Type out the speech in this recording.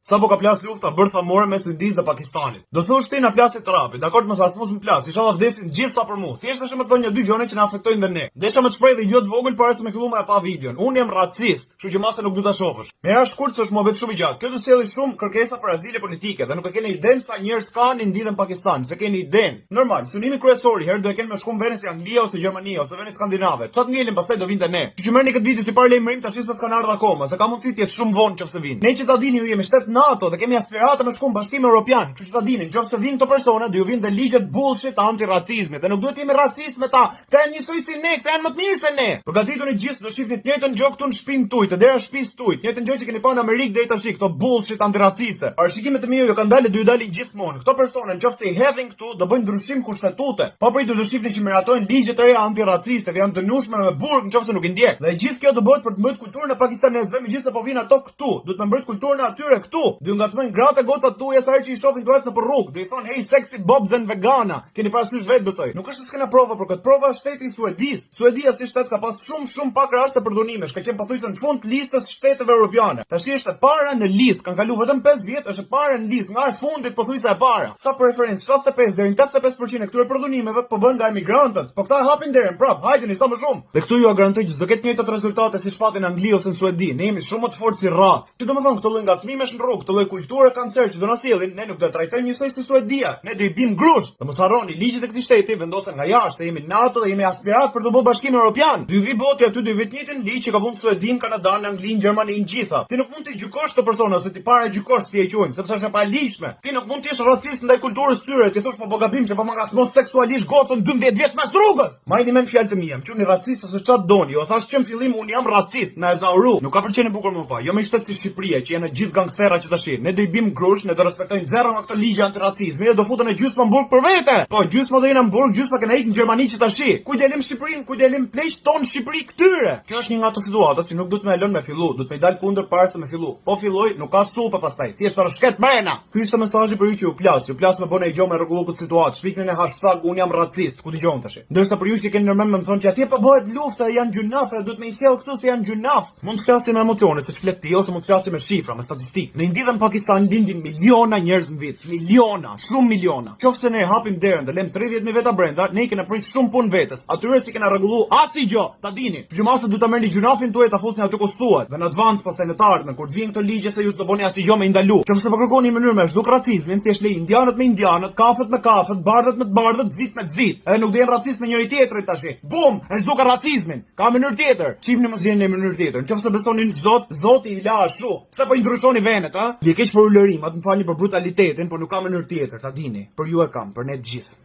Sa po ka plas lufta bërthamore mes Indisë dhe Pakistanit. Do thosh ti na plasit trapi, dakor mos asmos më plas, inshallah vdesin gjithë sa për mua. Thjesht është më thonë një dy gjëra që na afektojnë dhe ne. Desha më të shpreh dhe gjë të vogël para se me filluar pa videon. Unë jam racist, kështu që mase nuk du ta shohësh. Me ra shkurt se është mohabet shumë i gjatë. Kjo do sjellë shumë kërkesa për azile politike dhe nuk e keni idenë sa njerëz kanë Indinë dhe Pakistan, se keni idenë. Normal, synimi kryesor herë do e kenë me shkum vende si Anglia ose Gjermania ose vende skandinave. Çat ngelin pastaj do vinte ne. Që merrni këtë video si parë lajmërim tash se s'kan ardhur akoma, se ka mundësi të jetë shumë vonë nëse vinë. Ne që ta dini ju jemi shtet NATO dhe kemi aspirata me shkum Bashkim Evropian, kështu që ta dini, nëse vinë këto persona do ju vinë dhe ligjet bullshit antiracizmit dhe nuk duhet të jemi racist me ta. Këta janë njësoj si ne, këta janë më të mirë se ne. Përgatituni gjithë do shihni të njëjtën gjë këtu në shtëpinë tuaj, dera shtëpisë tuaj, të njëjtën gjë që keni parë në Amerikë deri tash, këto bullshit antiraciste. Parashikimet e mia ju kanë dalë, do ju dalin gjithmonë. Këto persona nëse i hedhin këtu do bëjnë ndryshim kushtetute. Pa pritur të shihni që miratojnë ligje të reja antiraciste dhe janë dënueshme me burg nëse nuk i ndjek. Dhe gjithë kjo do bëhet për të mbrojtur kulturën e pakistanezëve, megjithëse po vinë ato këtu. Duhet të mbrojtë kulturën e atyre këtu. Do ju ngacmojnë gratë e gocat tuaja sa herë që i shohin duhet në rrugë. Do i thonë hey sexy bobs and vegana. Keni parasysh vetë besoj. Nuk është se s'kena prova për këtë. Prova është shteti i Suedis. Suedia si shtet ka pas shumë pak raste për dënimesh, ka qenë pothuajse në fund të listës shteteve europiane. Tash është e para në listë, kanë kaluar vetëm 5 vjet, është e para në listë, nga e fundit pothuajse e para. Sa për referencë, 75 deri në 85% e këtyre përdhunimeve po bën nga emigrantët. Po këta hapin derën prap, hajdeni sa më shumë. Dhe këtu ju garantoj që do ketë të njëjtat rezultate si shpatin në Angli ose në Suedi. Ne jemi shumë më të fortë si racë. Që domethënë këto lloj ngacmimesh në rrugë, këto lloj kulture kancer që do na sjellin, ne nuk do të trajtojmë njësoj si Suedia. Ne do i bim grusht. Dhe mos harroni, ligjet e këtij shteti vendosen nga jashtë, se jemi NATO dhe jemi aspirat për të bërë Bashkim Evropian. Dy vi boti aty do i vetë njëjtin ligj që ka vënë Suedin, Kanadën, Anglinë, Gjermaninë gjitha. Ti nuk mund të gjykosh këto persona ose ti para gjykosh si e quajmë, sepse është e paligjshme. Ti nuk mund të jesh racist ndaj kulturës tyre, ti thosh po gabim që po ngacmon seksualisht gocën 12 vjeç mes rrugës. Majni mend fjalët e mia, më quheni racist ose çfarë doni. Jo thash që në fillim un jam racist, me zauru. Nuk ka përqenë bukur më pa. Jo me shtet si Shqipëria që janë gjithë gangstera që tash. Ne do i bim grush, ne do respektojmë zero nga këto ligje antiracizmi, ne do futen në gjysmë Hamburg për vete. Po gjysmë do jenë në Hamburg, gjysmë kanë ikë në Gjermani që tash. Ku delim Shqipërinë, ku delim pleq ton Shqipëri këtyre. Kjo është një nga ato situata që nuk duhet më lënë me fillu, duhet më dal kundër para se me fillu. Po filloj, nuk ka supë pastaj, thjesht rrshket mrena. Ky është mesazhi për ju që ju plas me bënë gjë me rregullu këtë situatë. Shpikni në hashtag un jam racist, ku dëgjon tash. Ndërsa për ju që keni nërmend më thonë që atje po bëhet lufta, janë gjunafe, duhet më i sjell këtu se janë gjunaf. Mund të flasim me emocione, se flet ti ose mund të flasim me shifra, me statistikë. Në Indi dhe në Pakistan lindin miliona njerëz në vit, miliona, shumë miliona. Qofse ne hapim derën dhe lëm 30.000 veta brenda, ne kemi prit shumë punë vetes. Atyre që kena rregullu asnjë, ta dini. Gjymasa duhet ta merrni gjunafin tuaj ta fusni aty ku thuhet. Dhe në advance pastaj në të ardhmen kur të vinë këto ligje se ju s'do bëni asnjë me ndalu. Qofse po kërkoni në mënyrë me zhduk racizmin, thjesht le indianët me indianët, kafët me kafët, bardhët me të bardhët, zit me zit. Edhe nuk do jenë racist me njëri tjetrin tash. Bum, e zhduka racizmin. Ka mënyrë tjetër. Çifni mos jeni në mënyrë tjetër. Nëse besoni në Zot, Zoti i la ashtu. Pse po i ndryshoni venet, ha? Je keq për ulërim, atë më falni për brutalitetin, por nuk ka mënyrë tjetër, ta dini. Për ju e kam, për ne të gjithë.